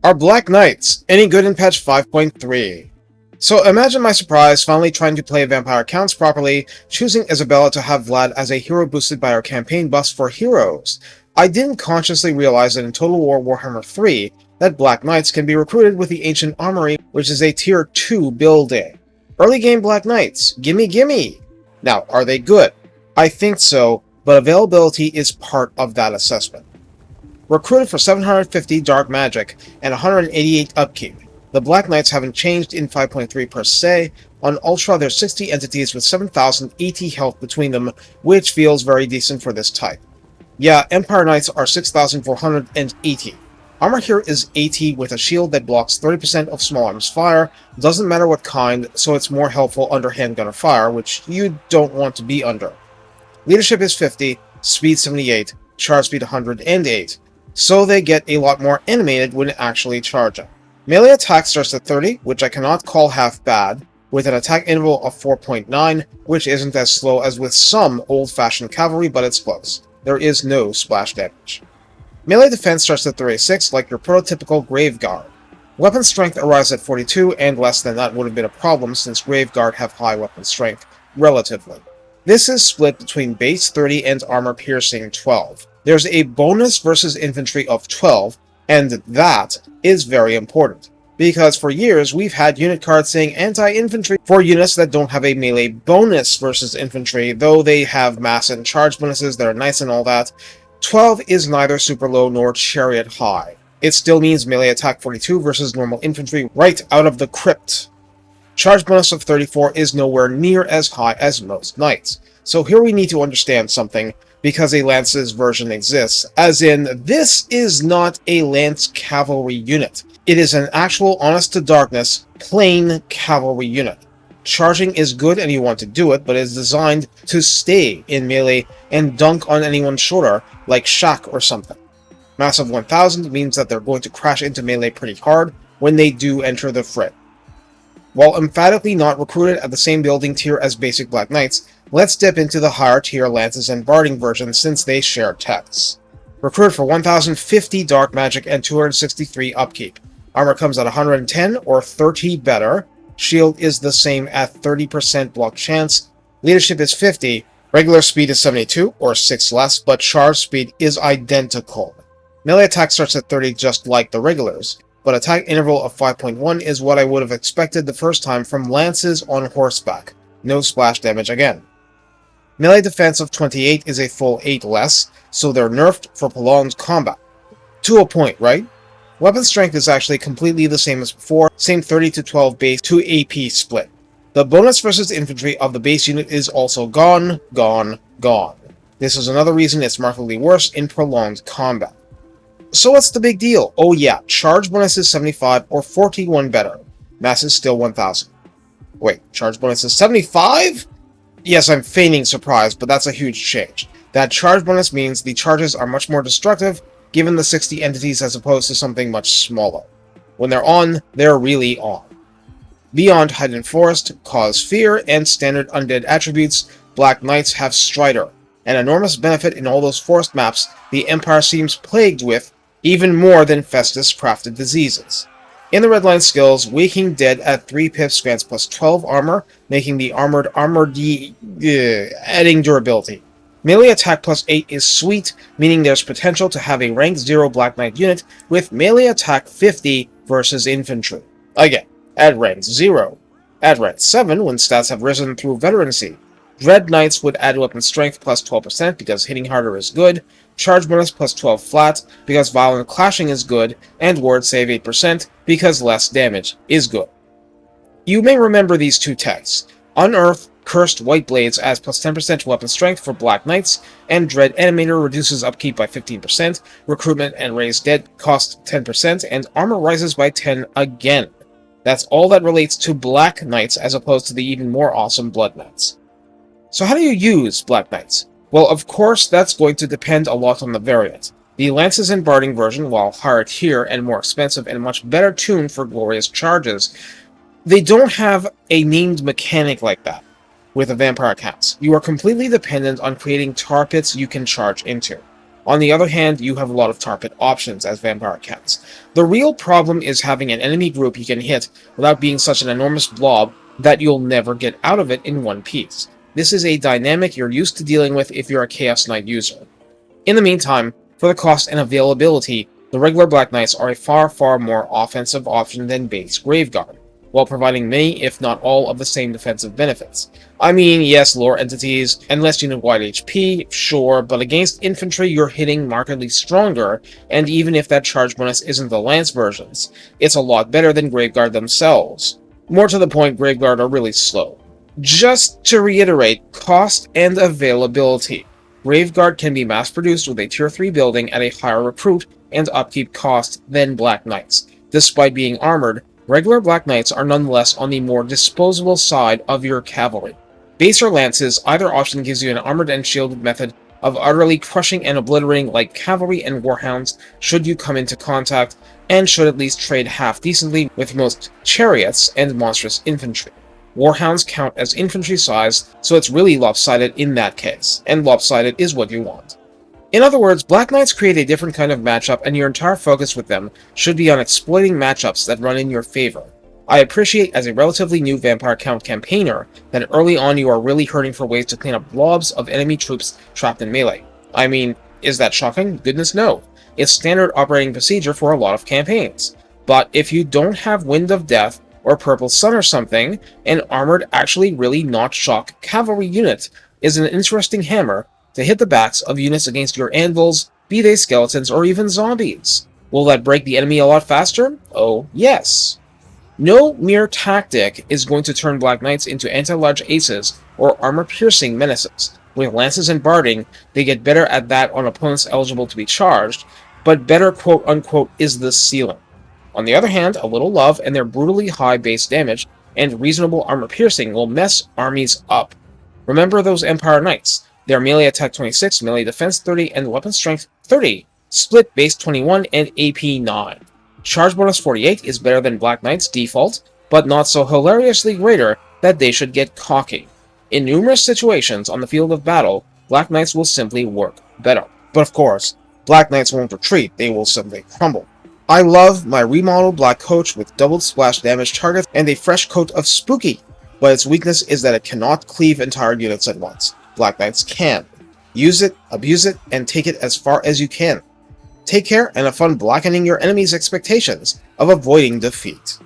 Are Black Knights any good in patch 5.3? So imagine my surprise finally trying to play vampire counts properly, choosing Isabella to have Vlad as a hero boosted by our campaign buffs for heroes. I didn't consciously realize that in Total War Warhammer 3, that Black Knights can be recruited with the Ancient Armory, which is a tier 2 building. Early game Black Knights, gimme gimme! Now, are they good? I think so, but availability is part of that assessment. Recruited for 750 dark magic and 188 upkeep. The Black Knights haven't changed in 5.3 per se. On Ultra, there's 60 entities with 7,080 health between them, which feels very decent for this type. Yeah, Empire Knights are 6,480. Armor here is 80 with a shield that blocks 30% of small arms fire, doesn't matter what kind, so it's more helpful under handgunner fire, which you don't want to be under. Leadership is 50, speed 78, charge speed 108, so they get a lot more animated when actually charging. Melee attack starts at 30, which I cannot call half bad, with an attack interval of 4.9, which isn't as slow as with some old-fashioned cavalry, but it's close. There is no splash damage. Melee defense starts at 36, like your prototypical Grave Guard. Weapon strength arrives at 42, and less than that would have been a problem since Grave Guard have high weapon strength, relatively. This is split between base 30 and armor piercing 12. There's a bonus versus infantry of 12, and that is very important, because for years we've had unit cards saying anti-infantry for units that don't have a melee bonus versus infantry, though they have mass and charge bonuses that are nice and all that. 12 is neither super low nor chariot high. It still means melee attack 42 versus normal infantry right out of the crypt. Charge bonus of 34 is nowhere near as high as most knights. So here we need to understand something, because a Lance's version exists, as in, this is not a Lance cavalry unit. It is an actual honest-to-darkness, plain cavalry unit. Charging is good and you want to do it, but it is designed to stay in melee and dunk on anyone shorter, like Shaq or something. Mass of 1000 means that they're going to crash into melee pretty hard when they do enter the fray. While emphatically not recruited at the same building tier as basic Black Knights, let's dip into the higher tier Lances and Barding versions since they share texts. Recruited for 1050 dark magic and 263 upkeep. Armor comes at 110 or 30 better. Shield is the same at 30% block chance. Leadership is 50. Regular speed is 72 or 6 less, but charge speed is identical. Melee attack starts at 30 just like the regulars, but attack interval of 5.1 is what I would have expected the first time from Lances on horseback. No splash damage again. Melee defense of 28 is a full 8 less, so they're nerfed for prolonged combat. To a point, right? Weapon strength is actually completely the same as before, same 30 to 12 base to AP split. The bonus versus infantry of the base unit is also gone, gone, gone. This is another reason it's markedly worse in prolonged combat. So what's the big deal? Oh yeah, charge bonus is 75 or 41 better. Mass is still 1000. Wait, charge bonus is 75? Yes, I'm feigning surprise, but that's a huge change. That charge bonus means the charges are much more destructive, given the 60 entities as opposed to something much smaller. When they're on, they're really on. Beyond Hidden Forest, Cause Fear, and standard undead attributes, Black Knights have Strider, an enormous benefit in all those forest maps the Empire seems plagued with, even more than Festus crafted diseases. In the redline skills, Waking Dead at 3 pips grants plus 12 armor, making the armored adding durability. Melee attack plus 8 is sweet, meaning there's potential to have a rank 0 Black Knight unit with melee attack 50 versus infantry. Again, at rank 0. At rank 7 when stats have risen through veterancy. Dread Knights would add weapon strength plus 12% because hitting harder is good, charge bonus plus 12 flat because violent clashing is good, and ward save 8% because less damage is good. You may remember these two texts. Unearth Cursed White Blades adds plus 10% weapon strength for Black Knights, and Dread Animator reduces upkeep by 15%, recruitment and raise dead cost 10%, and armor rises by 10 again. That's all that relates to Black Knights as opposed to the even more awesome Blood Knights. So how do you use Black Knights? Well, of course, that's going to depend a lot on the variant. The Lances and Barding version, while higher tier and more expensive and much better tuned for glorious charges, they don't have a named mechanic like that with the vampire counts. You are completely dependent on creating tar pits you can charge into. On the other hand, you have a lot of tar pit options as vampire accounts. The real problem is having an enemy group you can hit without being such an enormous blob that you'll never get out of it in one piece. This is a dynamic you're used to dealing with if you're a Chaos Knight user. In the meantime, for the cost and availability, the regular Black Knights are a far more offensive option than base Graveguard, while providing many, if not all, of the same defensive benefits. I mean, yes, lore entities, and less unit-wide HP, sure, but against infantry you're hitting markedly stronger, and even if that charge bonus isn't the Lance versions, it's a lot better than Graveguard themselves. More to the point, Graveguard are really slow. Just to reiterate, cost and availability. Graveguard can be mass-produced with a Tier 3 building at a higher recruit and upkeep cost than Black Knights. Despite being armored, regular Black Knights are nonetheless on the more disposable side of your cavalry. Base or lances, either option gives you an armored and shielded method of utterly crushing and obliterating like cavalry and warhounds should you come into contact, and should at least trade half decently with most chariots and monstrous infantry. Warhounds count as infantry size, so it's really lopsided in that case, and lopsided is what you want. In other words, Black Knights create a different kind of matchup, and your entire focus with them should be on exploiting matchups that run in your favor. I appreciate, as a relatively new Vampire Count campaigner, that early on you are really hurting for ways to clean up blobs of enemy troops trapped in melee. I mean, is that shocking? Goodness no. It's standard operating procedure for a lot of campaigns. But if you don't have Wind of Death, or Purple Sun or something, an armored, actually really not shock cavalry unit is an interesting hammer to hit the backs of units against your anvils, be they skeletons or even zombies. Will that break the enemy a lot faster? Oh, yes. No mere tactic is going to turn Black Knights into anti-large aces or armor-piercing menaces. With lances and barding, they get better at that on opponents eligible to be charged, but better quote-unquote is the ceiling. On the other hand, a little love and their brutally high base damage and reasonable armor piercing will mess armies up. Remember those Empire Knights. Their melee attack 26, melee defense 30, and weapon strength 30, split base 21 and AP 9. Charge bonus 48 is better than Black Knight's default, but not so hilariously greater that they should get cocky. In numerous situations on the field of battle, Black Knights will simply work better. But of course, Black Knights won't retreat, they will simply crumble. I love my remodeled Black Coach with doubled splash damage targets and a fresh coat of Spooky, but its weakness is that it cannot cleave entire units at once. Black Knights can. Use it, abuse it, and take it as far as you can. Take care and have fun blackening your enemy's expectations of avoiding defeat.